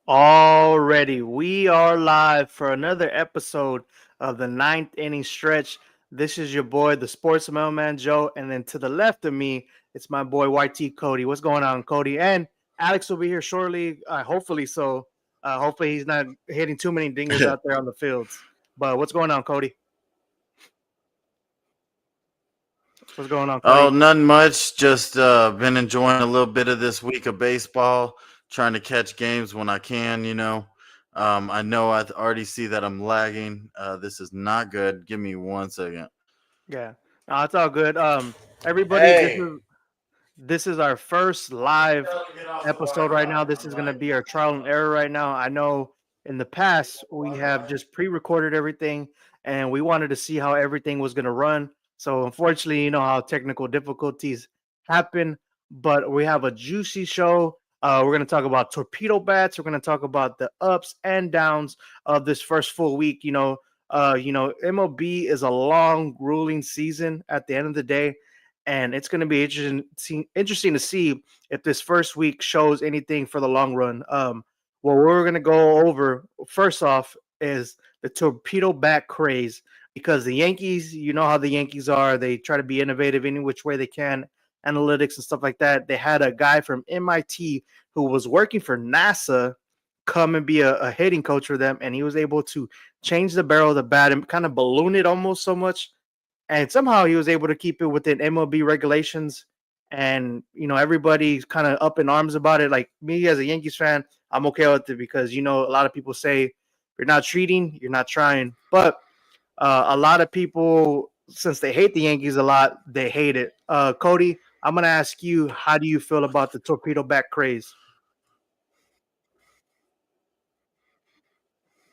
Already, we are live for another episode of the ninth inning stretch. This is your boy, the Sports Mailman Joe, and then to the left of me, it's my boy YT Cody. What's going on, Cody? And Alex will be here shortly. Hopefully, so. Hopefully, he's not hitting too many dingers out there on the fields. But what's going on, Cody? What's going on, Oh, Cody? nothing much. Just been enjoying a little bit of this week of baseball, trying to catch games when I can. I know already see that I'm lagging. This is not good. Give me 1 second. Yeah, no, it's all good. Everybody, this Hey, is this is our first live tell him to get off the episode right Wi-Fi. now. This I'm is going to lagging. be our trial and error right now. I know in the past we have just pre-recorded everything and we wanted to see how everything was going to run. So unfortunately, you know how technical difficulties happen, but we have a juicy show. We're going to talk about torpedo bats. We're going to talk about the ups and downs of this first full week. MLB is a long, grueling season at the end of the day, and it's going to be interesting to see if this first week shows anything for the long run. What we're going to go over first off is the torpedo bat craze, because the Yankees, you know how the Yankees are. They try to be innovative any which way they can, analytics and stuff like that. They had a guy from MIT who was working for NASA come and be a hitting coach for them, and he was able to change the barrel of the bat and kind of balloon it almost so much, and somehow he was able to keep it within MLB regulations. And everybody's kind of up in arms about it. Like me as a Yankees fan, I'm okay with it because a lot of people say if you're not treating, you're not trying. But a lot of people, since they hate the Yankees a lot, they hate it. Cody, I'm gonna ask you, how do you feel about the torpedo back craze?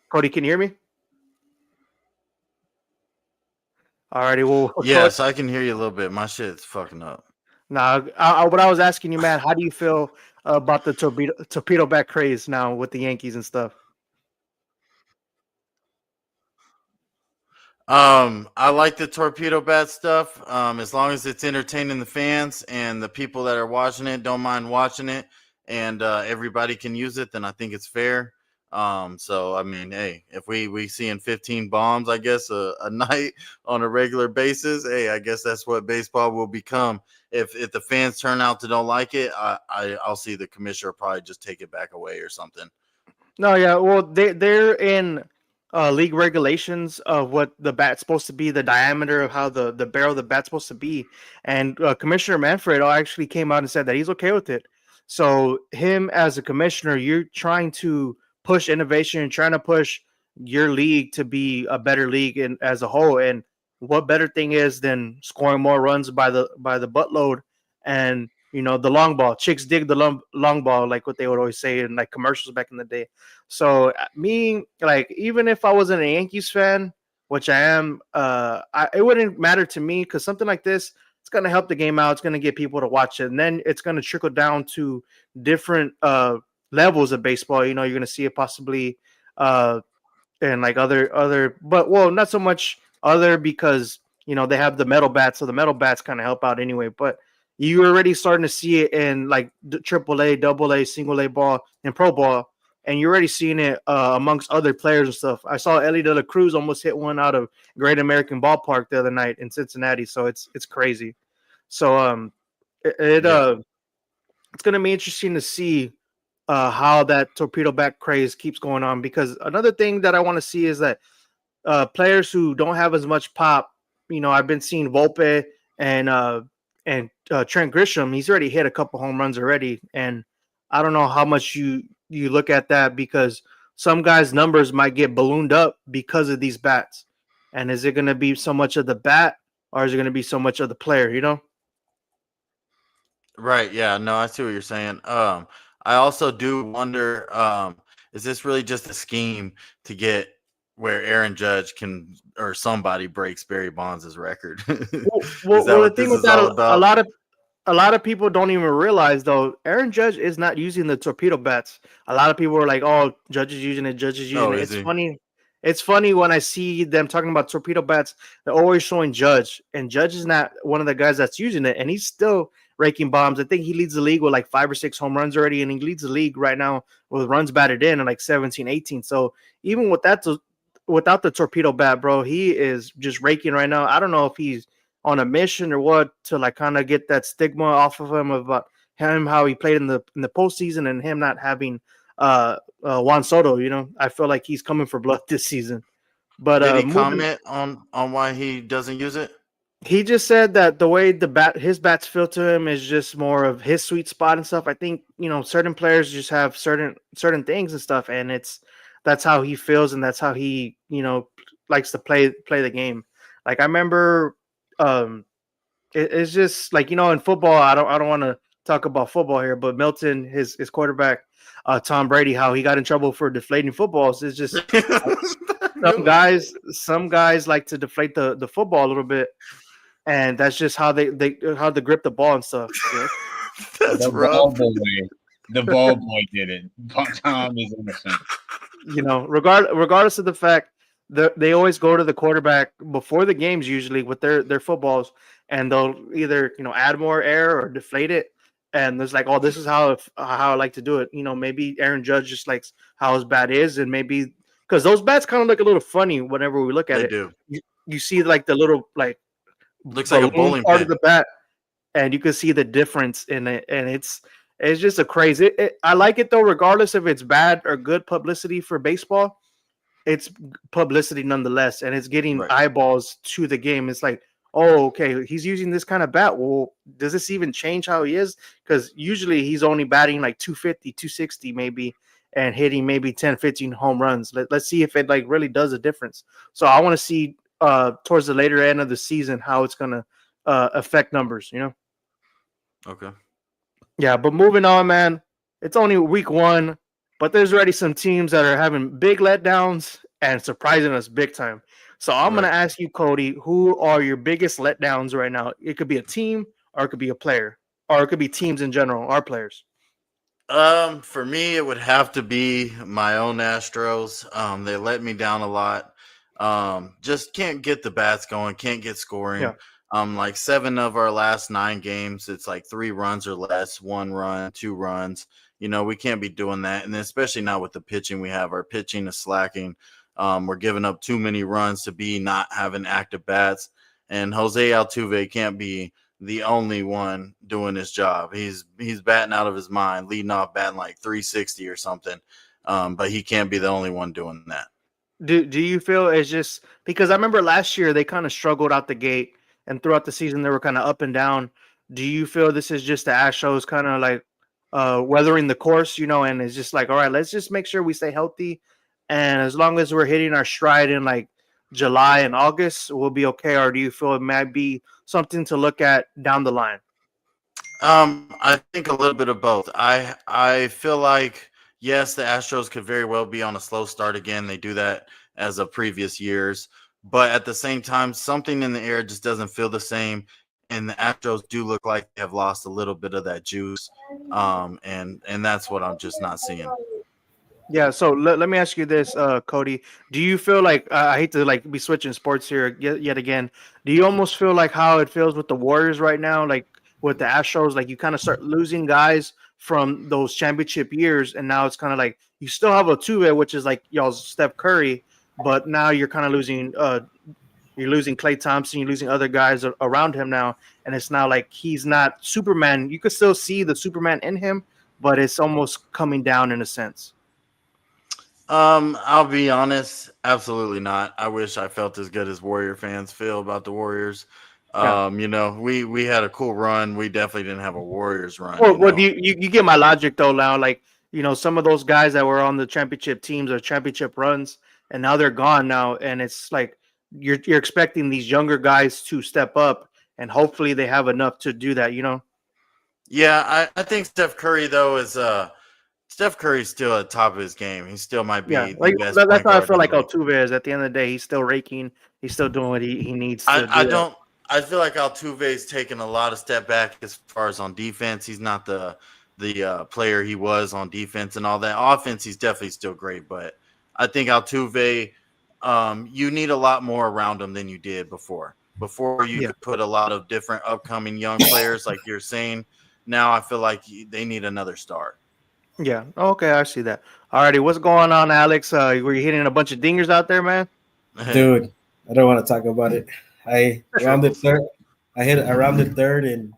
Cody, can you hear me? Alrighty, well, Cody. Yes, I can hear you a little bit. My shit's fucking up. Now, what I was asking you, man, how do you feel about the torpedo back craze now with the Yankees and stuff? I like the torpedo bat stuff. As long as it's entertaining the fans and the people that are watching it don't mind watching it, and everybody can use it, then I think it's fair. So I mean, hey, if we seeing 15 bombs, I guess a night on a regular basis, hey, I guess that's what baseball will become. If the fans turn out to don't like it, I'll see the commissioner probably just take it back away or something. No, yeah, well, they're in league regulations of what the bat's supposed to be, the diameter of how the barrel of the bat's supposed to be, and Commissioner Manfred actually came out and said that he's okay with it. So him as a commissioner, you're trying to push innovation and trying to push your league to be a better league as a whole. And what better thing is than scoring more runs by the buttload, and the long ball. Chicks dig the long ball, like what they would always say in like commercials back in the day. So me, like, even if I wasn't a Yankees fan, which I am, it wouldn't matter to me, because something like this, it's gonna help the game out. It's gonna get people to watch it, and then it's gonna trickle down to different levels of baseball. You're gonna see it possibly uh, and like other, but well, not so much other, because they have the metal bats, so the metal bats kind of help out anyway. But you're already starting to see it in like triple A, double A, single A ball, and pro ball, and you're already seeing it amongst other players and stuff. I saw Ellie De La Cruz almost hit one out of Great American Ballpark the other night in Cincinnati, so it's crazy. So it, it Yeah. uh it's gonna be interesting to see how that torpedo back craze keeps going on, because another thing that I want to see is that players who don't have as much pop. I've been seeing Volpe and Trent Grisham. He's already hit a couple home runs already, and I don't know how much you look at that, because some guys' numbers might get ballooned up because of these bats. And is it going to be so much of the bat, or is it going to be so much of the player? Right. Yeah. No, I see what you're saying. I also do wonder, is this really just a scheme to get where Aaron Judge can or somebody breaks Barry Bonds' record? Well, Is well, that well, the what thing this with is that, all a about? lot of people don't even realize, though, Aaron Judge is not using the torpedo bats. A lot of people are like, "Oh, Judge is using it. Judge is using Oh, it." is It's he? funny. It's funny when I see them talking about torpedo bats. They're always showing Judge, and Judge is not one of the guys that's using it, and he's still raking bombs. I think he leads the league with like 5 or 6 home runs already, and he leads the league right now with runs batted in at like 17, 18. So even with that, without the torpedo bat, bro, he is just raking right now. I don't know if he's on a mission or what to like kind of get that stigma off of him about him how he played in the postseason and him not having Juan Soto. You know, I feel like he's coming for blood this season. But Did he comment on why he doesn't use it? he just said that the way his bats feel to him is just more of his sweet spot and stuff. I think, you know, certain players just have certain things and stuff, and that's how he feels and that's how he, you know, likes to play the game. Like I remember, it's just like, you know, in football, I don't want to talk about football here, but Milton, his quarterback, Tom Brady, how he got in trouble for deflating footballs is just some guys like to deflate the football a little bit, and that's just how they grip the ball and stuff. You know? That's rough. The ball boy did it. Tom is innocent. You know, regardless of the fact they always go to the quarterback before the games usually with their footballs, and they'll either, you know, add more air or deflate it. And there's like, oh, this is how I like to do it. You know, maybe Aaron Judge just likes how his bat is, and maybe because those bats kind of look a little funny whenever we look at it. Do. You see like the little like looks like a bowling part pin of the bat, and you can see the difference in it, and it's just a crazy. I like it though, regardless if it's bad or good publicity for baseball. It's publicity nonetheless, and it's getting eyeballs to the game. It's like, oh, okay, he's using this kind of bat. Well, does this even change how he is? Because usually he's only batting like 250, 260 maybe, and hitting maybe 10, 15 home runs. Let's see if it like really does a difference. So I want to see towards the later end of the season how it's going to affect numbers, you know? Okay. Yeah, but moving on, man, it's only week 1, but there's already some teams that are having big letdowns and surprising us big time. So I'm going to ask you, Cody, who are your biggest letdowns right now? It could be a team, or it could be a player, or it could be teams in general, our players. For me, it would have to be my own Astros. They let me down a lot. Just can't get the bats going, can't get scoring. Yeah. Like 7 of our last 9 games, it's like 3 runs or less, 1 run, 2 runs. You know, we can't be doing that. And especially not with the pitching we have. Our pitching is slacking. We're giving up too many runs to be not having active bats. And Jose Altuve can't be the only one doing his job. He's batting out of his mind, leading off batting like 360 or something. But he can't be the only one doing that. Do you feel it's just because I remember last year they kind of struggled out the gate, and throughout the season they were kind of up and down. Do you feel this is just the Astros kind of like weathering the course, you know, and it's just like, all right, let's just make sure we stay healthy, and as long as we're hitting our stride in like July and August, we'll be okay? Or do you feel it might be something to look at down the line? I think a little bit of both. I feel like, yes, the Astros could very well be on a slow start again. They do that as of previous years. But at the same time, something in the air just doesn't feel the same. And the Astros do look like they have lost a little bit of that juice. And that's what I'm just not seeing. Yeah, so let me ask you this, Cody. Do you feel like I hate to like be switching sports here yet again? Do you almost feel like how it feels with the Warriors right now, like with the Astros? Like you kind of start losing guys from those championship years, and now it's kind of like you still have Altuve, which is like y'all's Steph Curry, but now you're kind of losing. You're losing Klay Thompson. You're losing other guys around him now, and it's now like he's not Superman. You could still see the Superman in him, but it's almost coming down in a sense. I'll be honest, absolutely not. I wish I felt as good as Warrior fans feel about the Warriors. You know, we had a cool run. We definitely didn't have a Warriors run. Well, you get my logic though now. Like, you know, some of those guys that were on the championship teams or championship runs, and now they're gone now, and it's like you're expecting these younger guys to step up, and hopefully they have enough to do that. You know. Yeah, I think Steph Curry though is Steph Curry's still at the top of his game. He still might be the best. That's how I feel like Altuve is. At the end of the day, he's still raking. He's still doing what he needs to. I feel like Altuve's taken a lot of step back as far as on defense. He's not the player he was on defense and all that. Offense, he's definitely still great, but I think Altuve, you need a lot more around him than you did before. Before you could put a lot of different upcoming young players, like you're saying. Now I feel like they need another star. Yeah. Okay, I see that. Alrighty, what's going on, Alex? Were you hitting a bunch of dingers out there, man? Dude, I don't want to talk about it. I rounded Triples. third. I hit around the third, and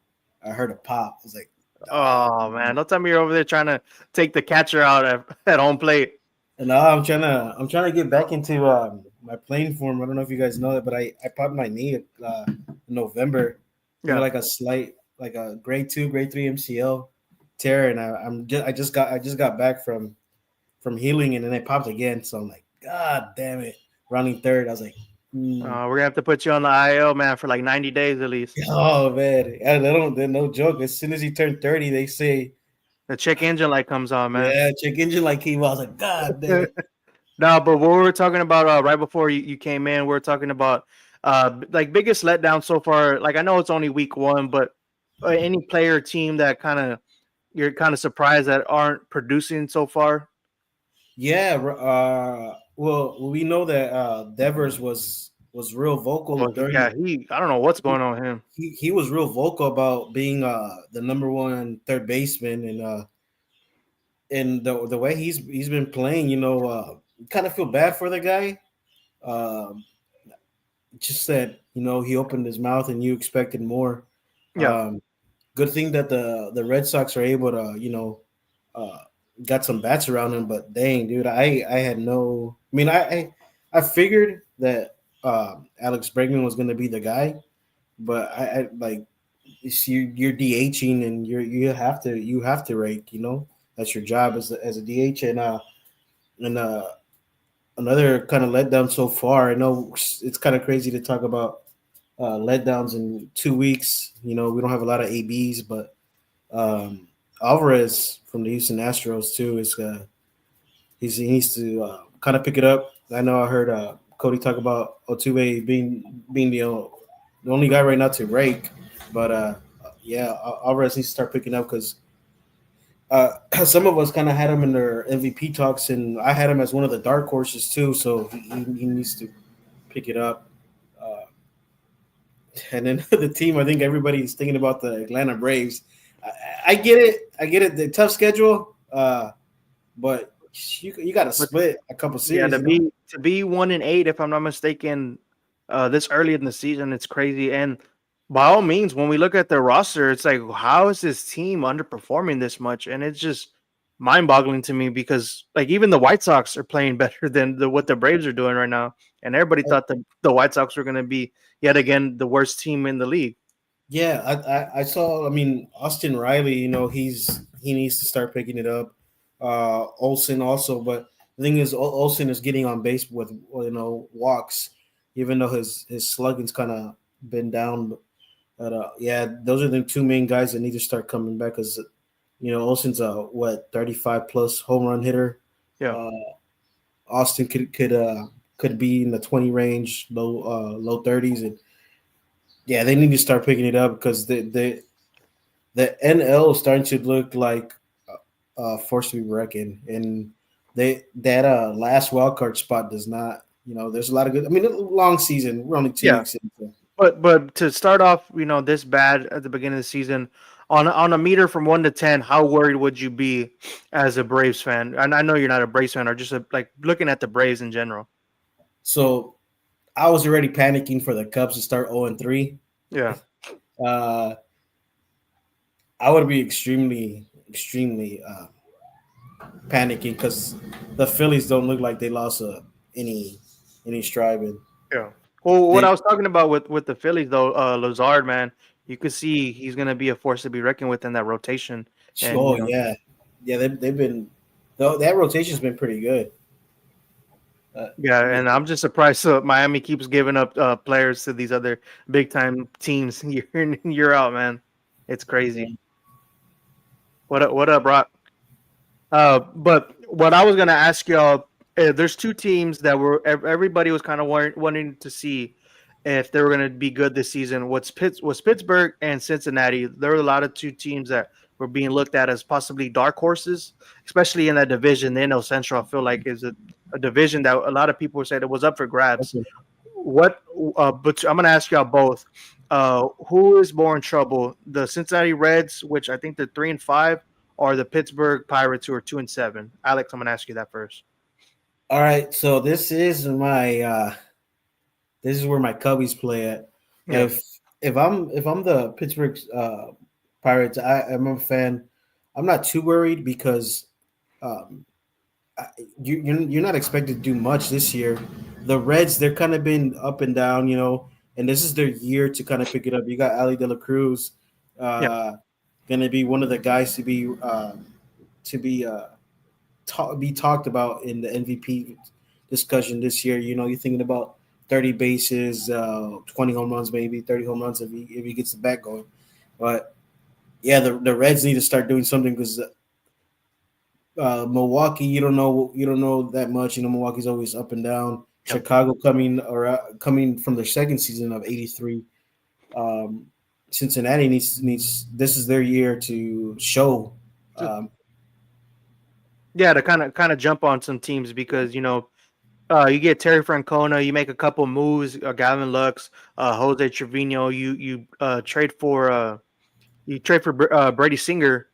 I heard a pop. I was like, Oh man, don't tell me you're over there trying to take the catcher out at home plate. and now I'm trying to get back into my playing form. I don't know if you guys know that, but I popped my knee in November. Yeah. Like a slight, like a grade 2, grade 3 MCL tear, and I just got back from healing, and then it popped again. So I'm like, God damn it, rounding third. I was like, We're gonna have to put you on the IL, man, for like 90 days at least. oh man, they're no joke. As soon as you turn 30, they say The check engine light comes on, man. yeah, check engine light came out. I was like, God damn it. No, but what we were talking about right before you came in, we were talking about like biggest letdown so far. Like I know it's only week 1, but any player or team that you're kind of surprised that aren't producing so far. Yeah, well, we know that Devers was real vocal during. Yeah, I don't know what's going on with him. He was real vocal about being the number 1 third baseman, and the way he's been playing, kind of feel bad for the guy. Just that he opened his mouth and you expected more. Yeah. Good thing that the Red Sox are able to got some bats around him, but dang, dude, I had no. I mean, I figured that Alex Bregman was going to be the guy, but I like you're DHing and you have to rake. That's your job as a DH, and another kind of letdown so far. I know it's kind of crazy to talk about letdowns in 2 weeks. We don't have a lot of ABs, but Alvarez from the Houston Astros too he needs to kind of pick it up. I know I heard Cody talk about Altuve being the only guy right now to rake, but yeah, Alvarez needs to start picking up because some of us kind of had him in their MVP talks, and I had him as one of the dark horses too. So he needs to pick it up. And then the team, I think everybody's thinking about the Atlanta Braves. I get it. The tough schedule, but you got to split a couple series. Yeah, to be 1-8, if I'm not mistaken, this early in the season, it's crazy. And by all means, when we look at their roster, it's like, how is this team underperforming this much? And it's just mind-boggling to me because, like, even the White Sox are playing better than what the Braves are doing right now. And everybody thought the White Sox were going to be yet again the worst team in the league. Yeah, I saw. I mean, Austin Riley. He needs to start picking it up. Olsen also, but the thing is, Olsen is getting on base with walks, even though his slugging's kind of been down. But yeah, those are the 2 main guys that need to start coming back because Olsen's a 35 plus home run hitter. Yeah, Austin could be in the 20 range, low 30s, and yeah, they need to start picking it up because the NL is starting to look like force to be reckoned, and that last wild card spot does not. There's a lot of good. I mean, long season. We're only 2 weeks in. But to start off, this bad at the beginning of the season, on a meter from 1 to 10, how worried would you be as a Braves fan? And I know you're not a Braves fan, or just like looking at the Braves in general. So, I was already panicking for the Cubs to start 0-3. Yeah. I would be extremely panicking because the Phillies don't look like they lost any stride. Yeah. Well, what I was talking about with the Phillies though, Lazard, man, you could see he's going to be a force to be reckoned with in that rotation. And, yeah, they've been that rotation's been pretty good. Yeah, and I'm just surprised Miami keeps giving up players to these other big time teams year in and year out, man. It's crazy. What up, Brock? But what I was gonna ask y'all, there's 2 teams that everybody was kind of wanting to see if they were gonna be good this season. Was Pittsburgh and Cincinnati. There were a lot of 2 teams that were being looked at as possibly dark horses, especially in that division. The NL Central, I feel like, is a division that a lot of people said it was up for grabs. what? But I'm gonna ask y'all both. Who is more in trouble? The Cincinnati Reds, which I think they're 3-5, or the Pittsburgh Pirates, who are 2-7? Alex, I'm gonna ask you that first. All right, so this is where my Cubbies play at. Yeah. If I'm the Pittsburgh Pirates, I'm a fan. I'm not too worried because um, you're not expected to do much this year. The Reds, they're kind of been up and down, and this is their year to kind of pick it up. You got Ali De La Cruz, Yeah. going to be one of the guys to be talked about in the MVP discussion this year. You're thinking about 30 bases, 20 home runs, maybe 30 home runs if he gets the bat going. But yeah, the Reds need to start doing something because Milwaukee, you don't know that much. Milwaukee's always up and down. Yep. Chicago coming from their second season of 83. Cincinnati needs this is their year to show. Yeah, to kind of jump on some teams because you get Terry Francona, you make a couple moves, Gavin Lux, Jose Trevino, you trade for Brady Singer,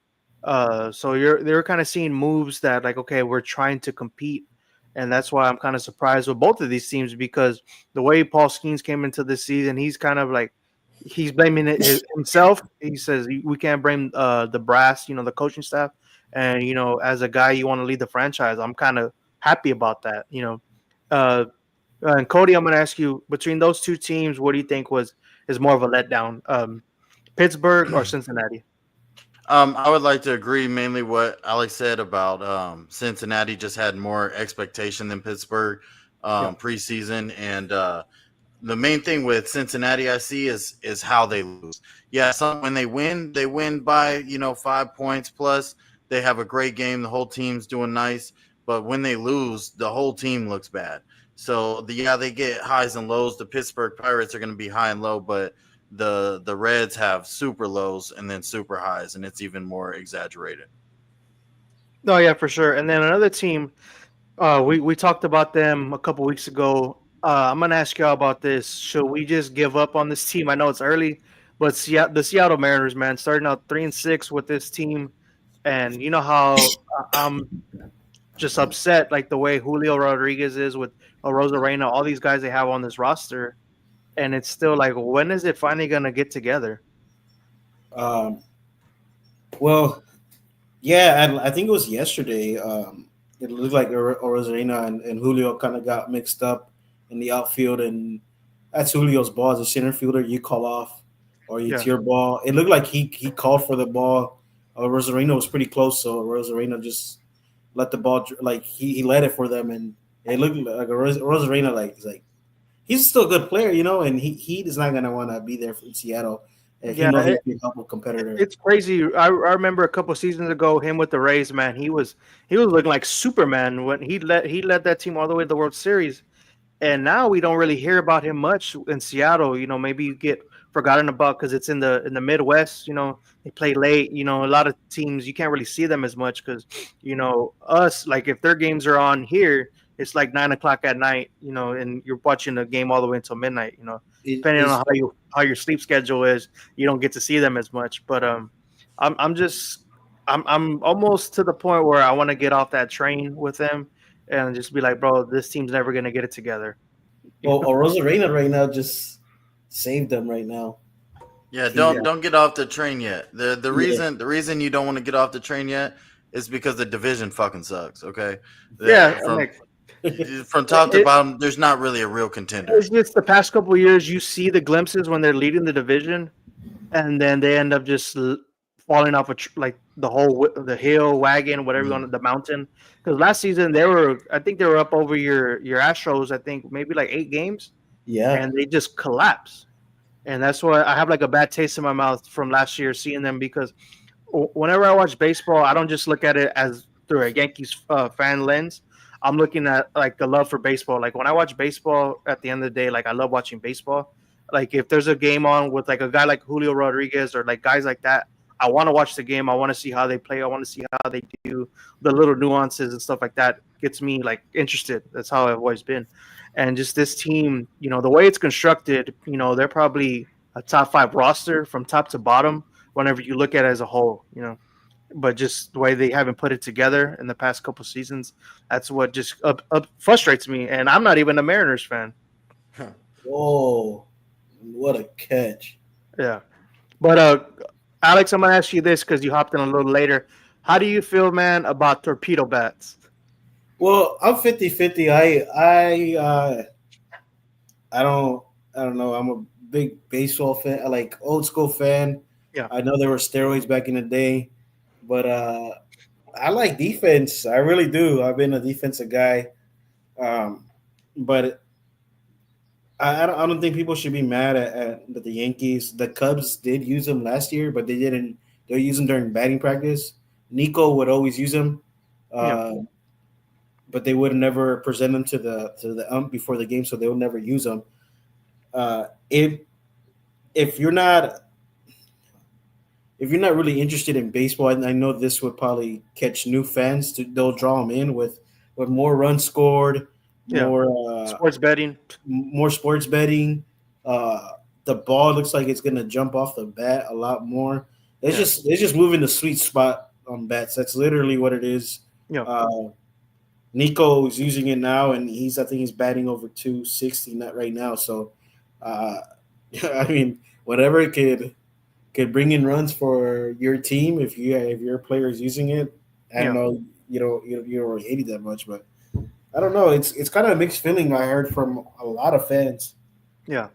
so they're kind of seeing moves that like, okay, we're trying to compete, and that's why I'm kind of surprised with both of these teams because the way Paul Skeens came into this season, he's kind of like he's blaming it himself. He says we can't blame the brass, the coaching staff, and as a guy you want to lead the franchise. I'm kind of happy about that, and Cody, I'm going to ask you between those two teams, what do you think is more of a letdown, Pittsburgh or Cincinnati? I would like to agree mainly what Alex said about Cincinnati just had more expectation than Pittsburgh preseason, and the main thing with Cincinnati I see is how they lose. Yeah, when they win by 5 points plus. They have a great game. The whole team's doing nice, but when they lose, the whole team looks bad. So they get highs and lows. The Pittsburgh Pirates are going to be high and low, but the Reds have super lows and then super highs, and it's even more exaggerated. No, yeah, for sure. And then another team, we talked about them a couple weeks ago. I'm gonna ask y'all about this. Should we just give up on this team? I know it's early, but the Seattle Mariners, man, starting out 3-6 with this team, and you know how I'm just upset, like the way Julio Rodriguez is with Rosarena, all these guys they have on this roster, and it's still like, when is it finally gonna get together? Well, yeah, I think it was yesterday. It looked like Rosarena and Julio kind of got mixed up in the outfield, and that's Julio's ball as a center fielder. You call off, or it's your ball. It looked like he called for the ball. Rosarena was pretty close, so Rosarena just let the ball, like he let it for them, and it looked like Rosarena, like he's still a good player, and he is not gonna want to be there in Seattle. If he knows he can help a competitor. It's crazy. I remember a couple seasons ago, him with the Rays, man. He was looking like Superman when he led that team all the way to the World Series. And now we don't really hear about him much in Seattle. Maybe you get forgotten about because it's in the Midwest. They play late. A lot of teams you can't really see them as much because us, like if their games are on here, it's like 9:00 at night. And you're watching the game all the way until midnight. Depending on how your sleep schedule is, you don't get to see them as much. But I'm almost to the point where I want to get off that train with them and just be like, bro, this team's never gonna get it together. Well, Rosarena right now just saved them right now. Yeah, don't get off the train yet. The reason you don't want to get off the train yet is because the division fucking sucks. Okay. From top to bottom, there's not really a real contender. It's just the past couple of years, you see the glimpses when they're leading the division, and then they end up just falling off the hill wagon, whatever you want, the mountain. Because last season I think they were up over your Astros. I think maybe like 8 games. Yeah, and they just collapse, and that's why I have like a bad taste in my mouth from last year seeing them. Because whenever I watch baseball, I don't just look at it as through a Yankees fan lens. I'm looking at like the love for baseball. Like when I watch baseball, at the end of the day, like I love watching baseball. Like if there's a game on with like a guy like Julio Rodriguez or like guys like that, I want to watch the game. I want to see how they play. I want to see how they do the little nuances and stuff like that. Gets me like interested. That's how I've always been. And just this team, the way it's constructed, they're probably a top 5 roster from top to bottom whenever you look at it as a whole. But just the way they haven't put it together in the past couple seasons, that's what just frustrates me. And I'm not even a Mariners fan. Whoa, what a catch. Yeah. But Alex, I'm gonna ask you this because you hopped in a little later. How do you feel, man, about torpedo bats? Well, I'm 50-50. I don't know. I'm a big baseball fan. I like old school fan. Yeah. I know there were steroids back in the day, but I like defense. I really do. I've been a defensive guy. But I don't think people should be mad at the Yankees. The Cubs did use them last year, but they didn't. They used them during batting practice. Nico would always use them, but they would never present them to the ump before the game, so they would never use them. If you're not really interested in baseball, and I know this would probably catch new fans, they'll draw them in with more runs scored. More sports betting. More sports betting. The ball looks like it's gonna jump off the bat a lot more. It's just moving the sweet spot on bats. That's literally what it is. Yeah. Nico is using it now, and I think he's batting over 260 not right now. So, I mean, whatever it could bring in runs for your team if your player is using it. I don't know. You don't really hate it that much, but. I don't know. It's kind of a mixed feeling I heard from a lot of fans. Yeah.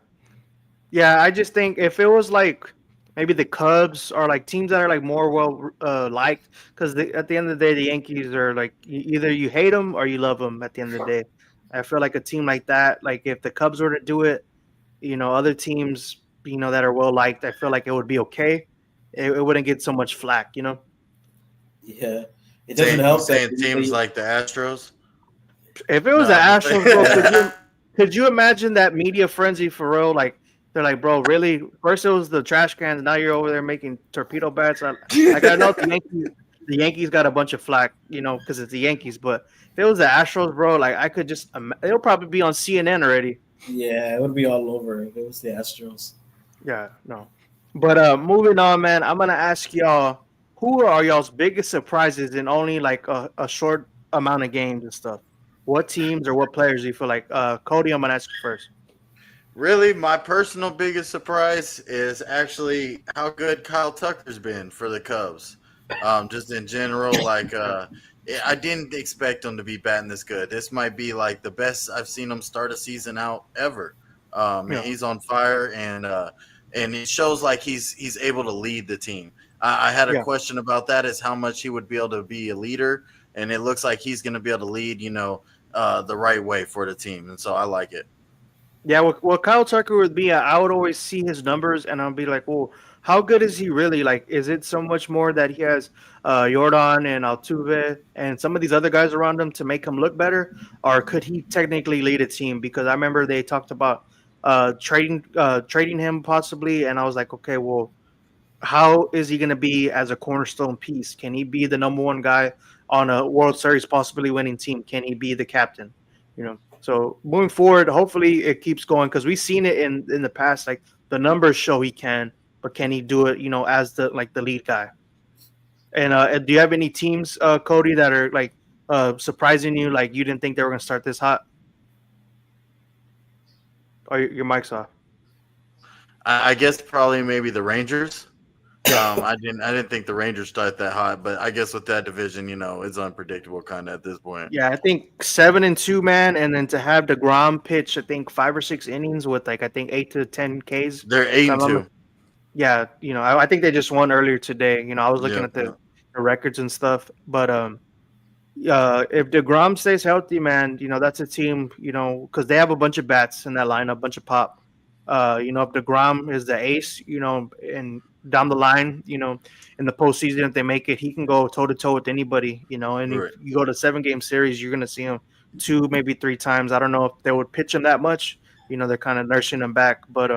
I just think if it was like maybe the Cubs or like teams that are like more liked, because at the end of the day, the Yankees are like either you hate them or you love them. At the end of the day, I feel like a team like that, like if the Cubs were to do it, other teams, that are well liked, I feel like it would be okay. It wouldn't get so much flack. Yeah, it doesn't help that teams like the Astros. If it was the Astros, bro, could you imagine that media frenzy for real? Like they're like, bro, really? First it was the trash cans, now you're over there making torpedo bats. I know the Yankees got a bunch of flack, because it's the Yankees. But if it was the Astros, bro, like I could just, it'll probably be on CNN already. Yeah, it would be all over if it was the Astros. Yeah, no. But moving on, man, I'm gonna ask y'all, who are y'all's biggest surprises in only like a short amount of games and stuff? What teams or what players do you feel like? Cody, I'm going to ask you first. Really, my personal biggest surprise is actually how good Kyle Tucker's been for the Cubs. Just in general, like I didn't expect him to be batting this good. This might be like the best I've seen him start a season out ever. He's on fire, and it shows like he's able to lead the team. I had a question about that, is how much he would be able to be a leader. And it looks like he's going to be able to lead, the right way for the team. And so I like it. Yeah, well, Kyle Tucker would be, I would always see his numbers and I'll be like, well, how good is he really? Like, is it so much more that he has Jordan and Altuve and some of these other guys around him to make him look better? Or could he technically lead a team? Because I remember they talked about trading him possibly. And I was like, okay, well, how is he going to be as a cornerstone piece? Can he be the number one guy on a World Series possibly winning team? Can he be the captain? So moving forward, hopefully it keeps going, because we've seen it in the past. Like the numbers show he can, but can he do it? As the lead guy. And do you have any teams, Cody, that are like surprising you? Like you didn't think they were going to start this hot? Oh, your mic's off. I guess probably maybe the Rangers. I didn't think the Rangers start that hot, but I guess with that division, it's unpredictable kind of at this point. Yeah, I think 7-2, man, and then to have DeGrom pitch, I think 5 or 6 innings with like I think 8 to 10 Ks. They're 8-2. Yeah, I think they just won earlier today. I was looking at the records and stuff, but if DeGrom stays healthy, man, that's a team, because they have a bunch of bats in that lineup, bunch of pop. If DeGrom is the ace, and down the line, in the postseason, if they make it, he can go toe to toe with anybody, and if you go to 7-game series, you're going to see him 2, maybe 3 times. I don't know if they would pitch him that much. They're kind of nursing him back, but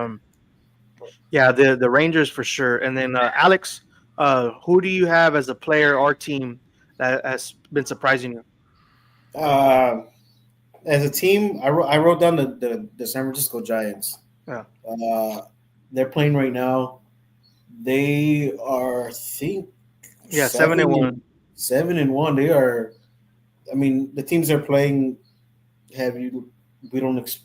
the Rangers for sure. And then Alex, Who do you have as a player or team that has been surprising you? As a team, I wrote down the San Francisco Giants. Yeah. They're playing right now. They are, I think, Yeah, 7-1. 7-1. They are. I mean, the teams they're playing have you. We don't.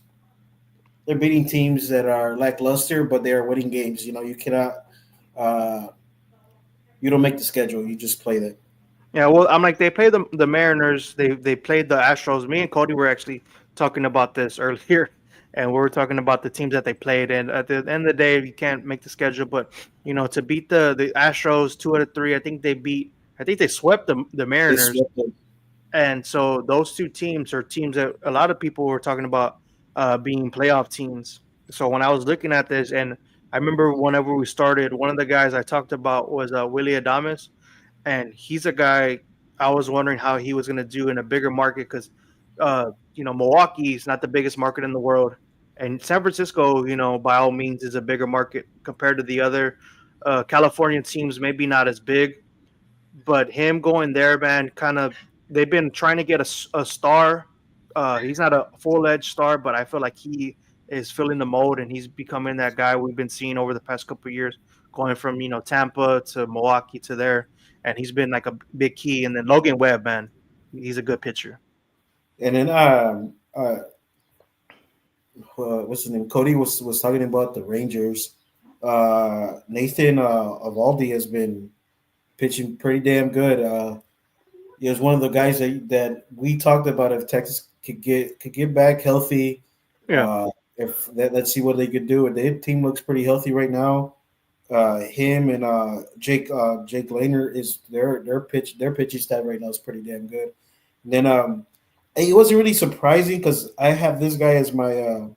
They're beating teams that are lackluster, but they are winning games. You know, you cannot. Uh, you don't make the schedule. You just play that. Yeah, well, I'm like they played the Mariners. They played the Astros. Me and Cody were actually talking about this earlier, and we were talking about the teams that they played. And at the end of the day, you can't make the schedule, but to beat the Astros 2 out of 3, I think they swept the They Mariners. swept them. And so those two teams are teams that a lot of people were talking about being playoff teams. So when I was looking at this, and I remember whenever we started, one of the guys I talked about was Willie Adames, and he's a guy I was wondering how he was going to do in a bigger market because, Milwaukee is not the biggest market in the world, and San Francisco, by all means, is a bigger market compared to the other Californian teams. Maybe not as big, but him going there, man, kind of they've been trying to get a star. He's not a full-edged star, but I feel like he is filling the mold, and he's becoming that guy we've been seeing over the past couple of years, going from Tampa to Milwaukee to there, and he's been like a big key. And then Logan Webb, man, he's a good pitcher. And then what's his name? Cody was talking about the Rangers. Nathan Eovaldi has been pitching pretty damn good. He was one of the guys that we talked about if Texas could get back healthy. Yeah. Let's see what they could do. Their team looks pretty healthy right now. Him and Jake Lehner is their pitching stat right now is pretty damn good. And then it wasn't really surprising because I have this guy as my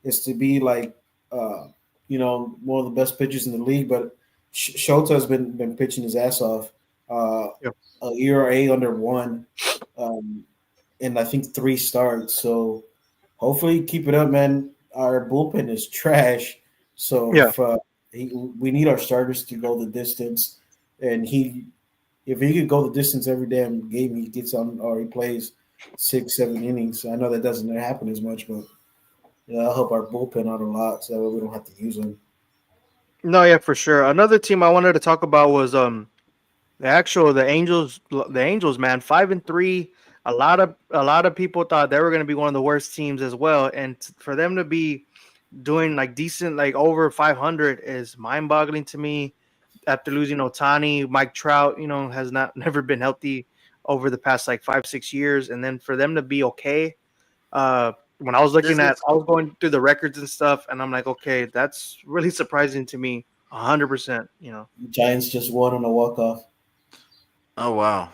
is to be like one of the best pitchers in the league, but Shota has been pitching his ass off. Yep. ERA under 1, and I think 3 starts. So hopefully keep it up, man. Our bullpen is trash. So Yeah. we need our starters to go the distance, and if he could go the distance every damn game, he gets on or he plays 6-7 innings. I know that doesn't happen as much, but that'll help our bullpen out a lot, so that way we don't have to use them. No, yeah, for sure. Another team I wanted to talk about was the Angels. The Angels, man, 5-3. A lot of people thought they were going to be one of the worst teams as well, and for them to be doing like decent, like over 500 is mind-boggling to me. After losing Ohtani, Mike Trout, has never been healthy over the past like 5-6 years, and then for them to be okay. When I was I was going through the records and stuff, and I'm like, okay, that's really surprising to me. 100%. Giants just won on a walk-off. Oh wow.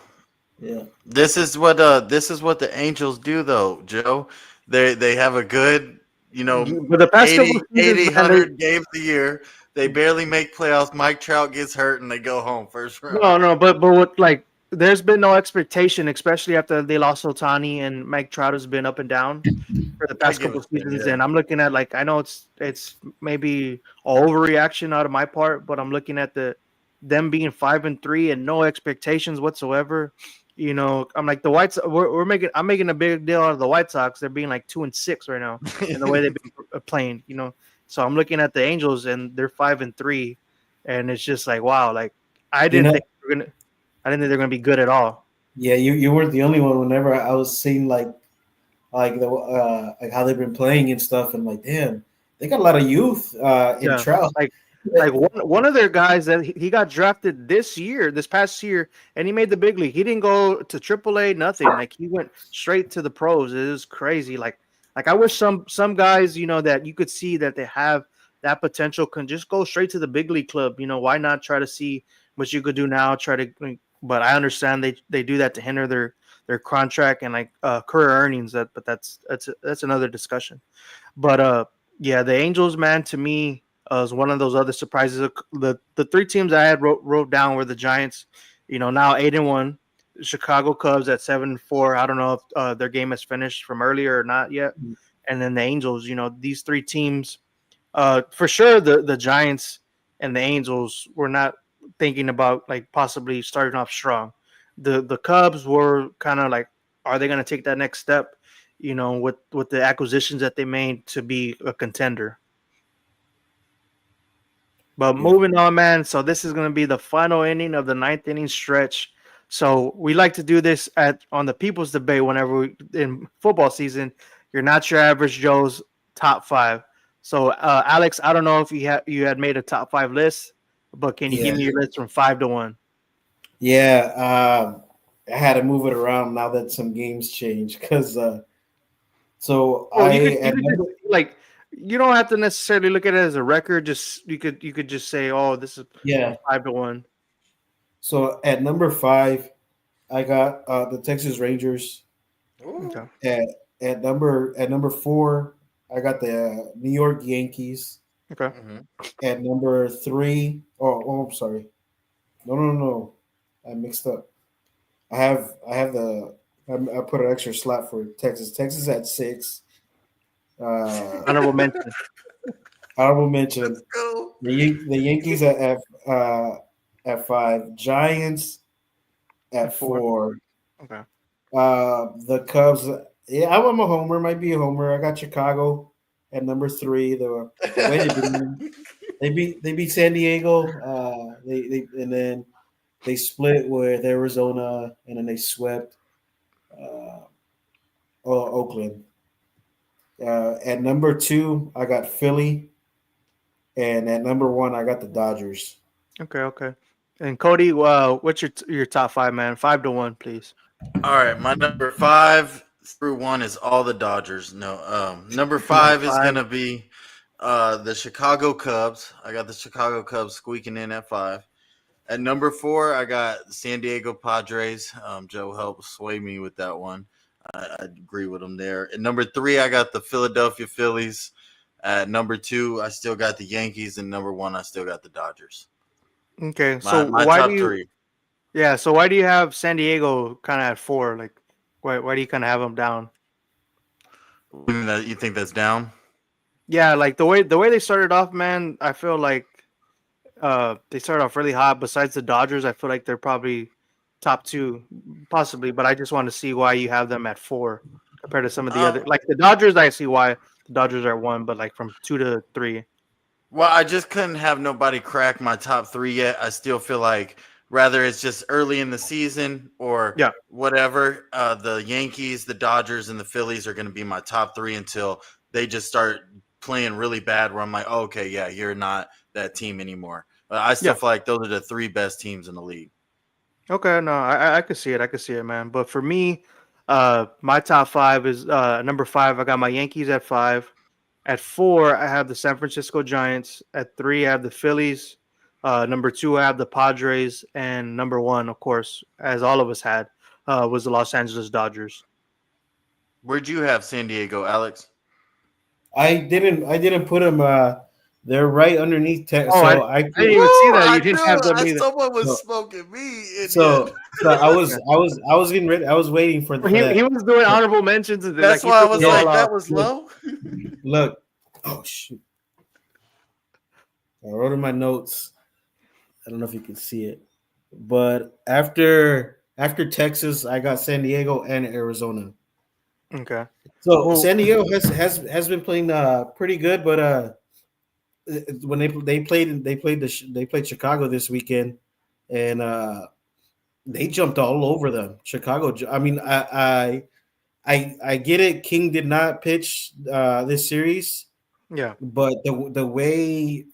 Yeah. This is what the Angels do though, Joe. They have a good, For the past 80, couple seasons, 80 man, 100 games a year. They barely make playoffs. Mike Trout gets hurt and they go home first round. No, but what like there's been no expectation, especially after they lost Otani, and Mike Trout has been up and down for the past couple seasons. Yeah. And I'm looking at I know it's maybe an overreaction out of my part, but I'm looking at them being 5-3 and no expectations whatsoever. I'm like the White Sox. I'm making a big deal out of the White Sox. They're being like 2-6 right now in the way they've been playing. So I'm looking at the Angels and they're 5-3, and it's just like wow. Like I didn't think they're gonna be good at all. Yeah, you weren't the only one. Whenever I was seeing like how they've been playing and stuff, and like, damn, they got a lot of youth in Trout. Like one of their guys that he got drafted this past year, and he made the big league. He didn't go to AAA, nothing. Like he went straight to the pros. It is crazy. Like I wish some guys, that you could see that they have that potential can just go straight to the big league club. Why not try to see what you could do now? But I understand they do that to hinder their contract and career earnings. But that's another discussion. But yeah, the Angels, man, to me. Is one of those other surprises. The 3 teams I had wrote down were the Giants, now 8-1, Chicago Cubs at 7-4. I don't know if their game has finished from earlier or not yet. And then the Angels, these 3 teams, for sure the Giants and the Angels were not thinking about like possibly starting off strong. The Cubs were kind of like, are they going to take that next step? You know, with the acquisitions that they made to be a contender. But Yeah. moving on, man. So this is going to be the final inning of the ninth inning stretch. So we like to do this at on the People's Debate whenever we in football season. You're not your average Joe's top five. So Alex, I don't know if you had made a top five list, but can you Yeah. give me your list from 5 to 1? Yeah, I had to move it around now that some games changed because so Well, I you at could number, just, like you don't have to necessarily look at it as a record. Just you could just say, oh, this is yeah. from 5 to 1. So at number 5, I got the Texas Rangers. Okay. At at number 4, I got the New York Yankees. Okay. Mhm. At number 3, I'm sorry, no, I mixed up. I put an extra slot for Texas. Texas at 6. Honorable mention. Honorable mention. Go. The Yankees at 5. Giants at At 4. 4. Okay. The Cubs. Yeah, I'm a homer. Might be a homer. I got Chicago at number 3. The way they beat San Diego. And then they split with Arizona, and then they swept Oakland. At number 2, I got Philly, and at number 1, I got the Dodgers. Okay. And Cody, what's your top five, man? 5 to 1, please. All right, my number 5 through 1 is all the Dodgers. No, number 5 is 5. gonna be the Chicago Cubs. I got the Chicago Cubs squeaking in at 5. At number 4, I got San Diego Padres. Joe helped sway me with that one. I agree with him there. At number 3, I got the Philadelphia Phillies. At number 2, I still got the Yankees, and number 1, I still got the Dodgers. Okay. My, So my why top do you? 3. Yeah. So why do you have San Diego kind of at 4? Like, why do you kind of have them down? You think that's down? Yeah. Like the way they started off, man. I feel like they started off really hot. Besides the Dodgers, I feel like they're probably top 2, possibly. But I just want to see why you have them at 4 compared to some of the other. Um, Like the Dodgers, I see why the Dodgers are at 1, but like from 2 to 3. Well, I just couldn't have nobody crack my top 3 yet. I still feel like rather it's just early in the season or Yeah. whatever, the Yankees, the Dodgers, and the Phillies are going to be my top 3 until they just start playing really bad where I'm like, oh, okay, yeah, you're not that team anymore. I still Yeah. feel like those are the 3 best teams in the league. Okay, no, I could see it. I could see it, man. But for me, my top five is number 5. I got my Yankees at 5. At 4, I have the San Francisco Giants. At 3, I have the Phillies. Number 2, I have the Padres, and number 1, of course, as all of us had, was the Los Angeles Dodgers. Where'd you have San Diego, Alex? I didn't put them. They're right underneath. Oh, So I I didn't even see that. I You didn't knew have them either. someone was So- smoking me. so I was getting ready. I was waiting for He that. was doing honorable mentions. And That's like, he why I took was them all like, off. that was low. Look, oh shoot! I wrote in my notes. I don't know if you can see it, but after Texas, I got San Diego and Arizona. Okay. So Well- San Diego has been playing pretty good, but when they played Chicago this weekend, and they jumped all over them. Chicago. I mean, I get it. King did not pitch this series, Yeah. but the way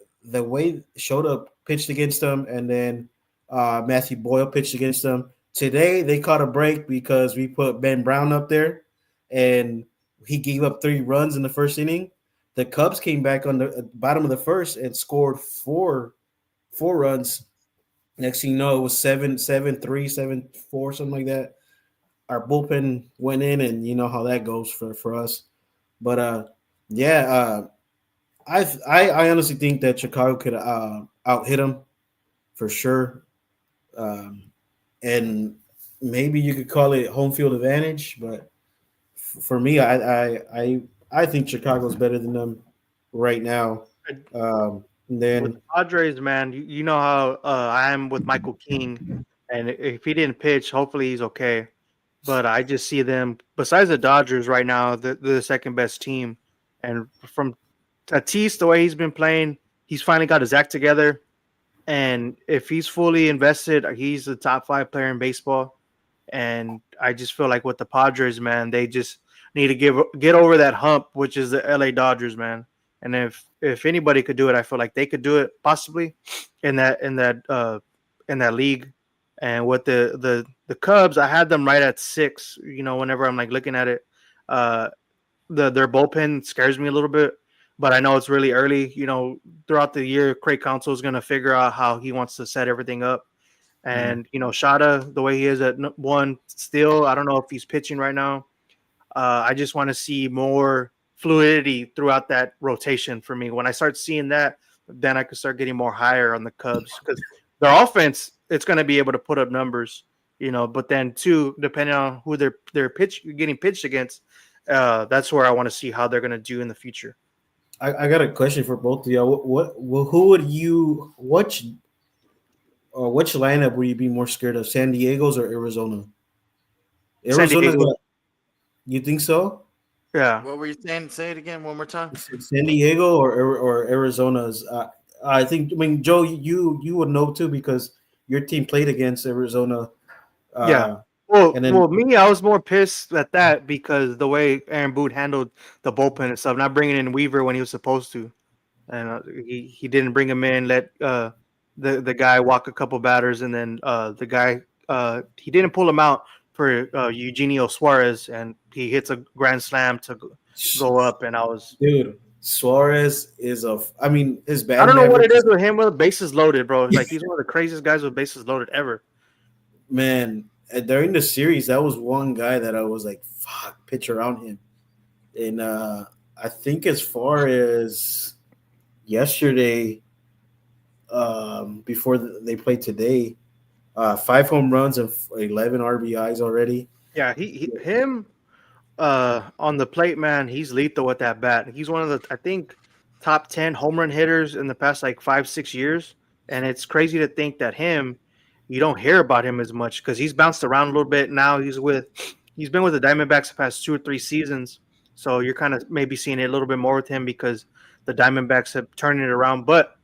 Shota pitched against them, and then Matthew Boyle pitched against them. Today they caught a break because we put Ben Brown up there, and he gave up 3 runs in the first inning. The Cubs came back on the bottom of the first and scored four runs. Next thing you know, it was 7-3, 7-4, something like that. Our bullpen went in, and you know how that goes for us. But I honestly think that Chicago could out hit them for sure, and maybe you could call it home field advantage. But for me, I think Chicago's better than them right now. And With then the Padres, man, you know how I am with Michael King, and if he didn't pitch, hopefully he's okay. But I just see them, besides the Dodgers right now, they're the second best team. And from Tatis, the way he's been playing, he's finally got his act together. And if he's fully invested, he's the top 5 player in baseball. And I just feel like with the Padres, man, they just need to get over that hump, which is the LA Dodgers, man. And if anybody could do it, I feel like they could do it possibly in that league. And with the Cubs, I had them right at 6. Whenever I'm like looking at it, uh, their bullpen scares me a little bit, but I know it's really early. Throughout the year, Craig Counsell is going to figure out how he wants to set everything up. And Shada, the way he is at 1, still, I don't know if he's pitching right now. I just want to see more fluidity throughout that rotation for me. When I start seeing that, then I can start getting more higher on the Cubs because their offense, it's going to be able to put up numbers, But then too, depending on who they're getting pitched against, that's where I want to see how they're going to do in the future. I got a question for both of y'all. Who would you which lineup would you be more scared of, San Diego's or Arizona? San Diego. You think so? Yeah. What were you saying? Say it again one more time. San Diego or Arizona's? I think. I mean, Joe, you would know too because your team played against Arizona. Yeah. Well, me, I was more pissed at that because the way Aaron Boone handled the bullpen and stuff, not bringing in Weaver when he was supposed to, and he didn't bring him in. Let the guy walk a couple batters, and then the guy he didn't pull him out for Eugenio Suarez, and he hits a grand slam to go up, and I was Suarez is his bad. I don't know what it is with him with bases loaded, bro. Like he's one of the craziest guys with bases loaded ever. Man. During the series, that was one guy that I was like, "Fuck, pitch around him." And I think as far as yesterday, before they played today, 5 home runs and 11 RBIs already. Yeah, him on the plate, man. He's lethal with that bat. He's one of the, I think, top 10 home run hitters in the past like 5-6 years, and it's crazy to think that you don't hear about him as much because he's bounced around a little bit. Now he's been with the Diamondbacks the past 2 or 3 seasons. So you're kind of maybe seeing it a little bit more with him because the Diamondbacks have turned it around. But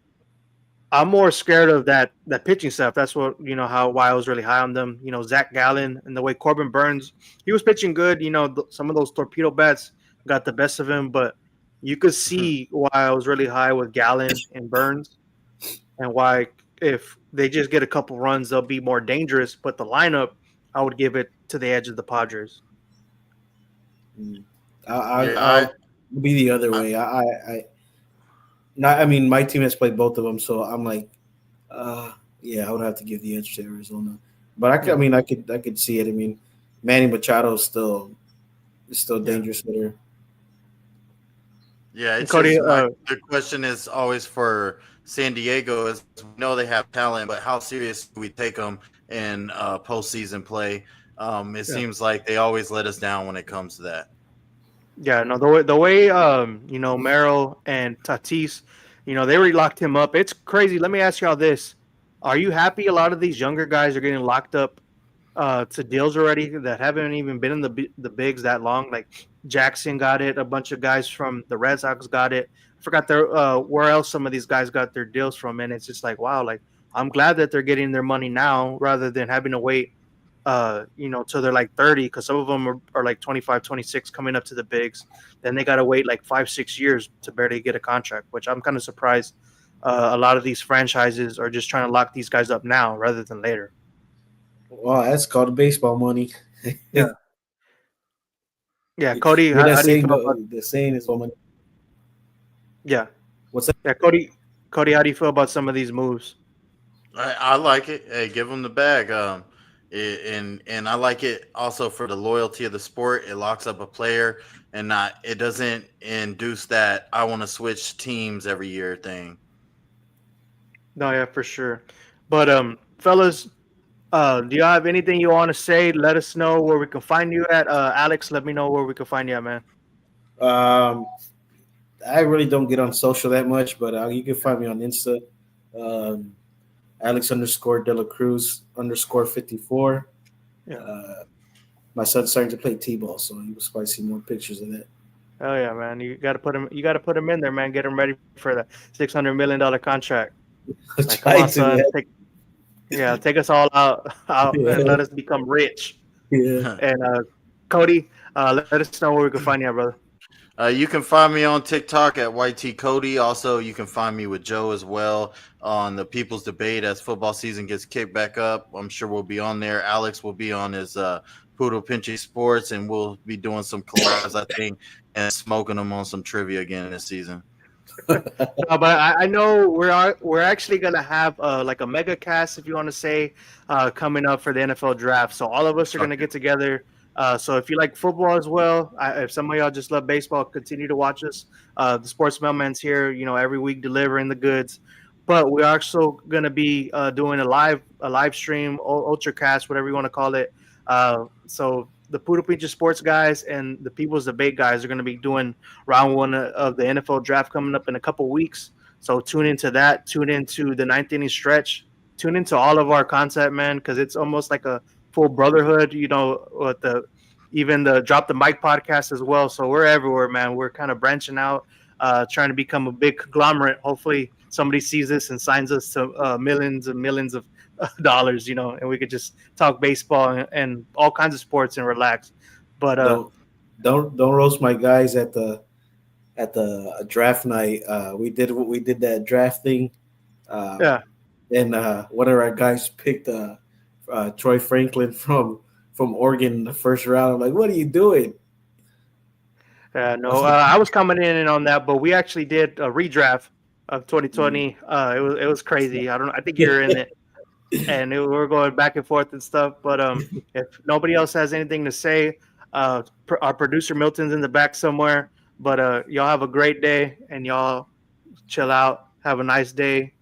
I'm more scared of that pitching stuff. That's why I was really high on them. Zach Gallen and the way Corbin Burns, he was pitching good. Some of those torpedo bats got the best of him, but you could see why I was really high with Gallen and Burns and why if they just get a couple runs, they'll be more dangerous. But the lineup, I would give it to the edge of the Padres. I'll be the other way. My team has played both of them, so I'm like, I would have to give the edge to Arizona. But I could see it. I mean, Manny Machado is still dangerous hitter. Yeah, it's Cody, the question is always for San Diego is we know they have talent, but how serious do we take them in postseason play? Seems like they always let us down when it comes to that. Yeah, no, the way Merrill and Tatis, they already locked him up. It's crazy. Let me ask y'all this: are you happy a lot of these younger guys are getting locked up to deals already that haven't even been in the bigs that long? Like Jackson got it. A bunch of guys from the Red Sox got it. I forgot where else some of these guys got their deals from, and it's just like, wow, like I'm glad that they're getting their money now rather than having to wait, till they're like 30, because some of them are like 25, 26 coming up to the bigs. Then they got to wait like 5-6 years to barely get a contract, which I'm kind of surprised. A lot of these franchises are just trying to lock these guys up now rather than later. Wow, that's called baseball money. Yeah. Yeah, Cody, how do you feel about the saying is money? Yeah. What's that? Yeah, Cody, how do you feel about some of these moves? I like it. Hey, give them the bag. And I like it also for the loyalty of the sport. It locks up a player and it doesn't induce that I want to switch teams every year thing. No, yeah, for sure. But fellas, do you have anything you want to say? Let us know where we can find you at. Alex, let me know where we can find you at, man. I really don't get on social that much, but you can find me on Insta, um, Alex _ De La Cruz _54. Yeah. My son's starting to play t-ball, so you will probably see more pictures of that. Oh yeah, man. You got to put him. You got to put him in there, man. Get him ready for the $600 million contract. Like, come on, son. Take us all out, and let us become rich. Yeah. And Cody, let us know where we can find you, brother. You can find me on TikTok at YT Cody. Also, you can find me with Joe as well on the People's Debate as football season gets kicked back up. I'm sure we'll be on there. Alex will be on his Poodle Pinchy Sports, and we'll be doing some collabs, I think, and smoking them on some trivia again this season. No, but I know we're actually gonna have like a mega cast, if you want to say, coming up for the NFL draft. So all of us are gonna get together. So if you like football as well, if some of y'all just love baseball, continue to watch us. The Sports Mailman's here, every week delivering the goods. But we're also gonna be doing a live stream, ultracast, whatever you want to call it. So the Poodle Pincher Sports guys and the People's Debate guys are going to be doing round 1 of the NFL draft coming up in a couple weeks. So tune into that. Tune into the 9th inning stretch. Tune into all of our content, man, because it's almost like a full brotherhood. With even the Drop the Mic podcast as well. So we're everywhere, man. We're kind of branching out, trying to become a big conglomerate. Hopefully somebody sees this and signs us to millions and millions of dollars, and we could just talk baseball and all kinds of sports and relax. But don't roast my guys at the draft night. We did that draft thing. Yeah. And one of our guys picked Troy Franklin from Oregon in the first round. I'm like, what are you doing? No, I was coming in on that, but we actually did a redraft of 2020. It was crazy. I think you're in it. And we were going back and forth and stuff. But if nobody else has anything to say, our producer Milton's in the back somewhere. But y'all have a great day, and y'all chill out. Have a nice day.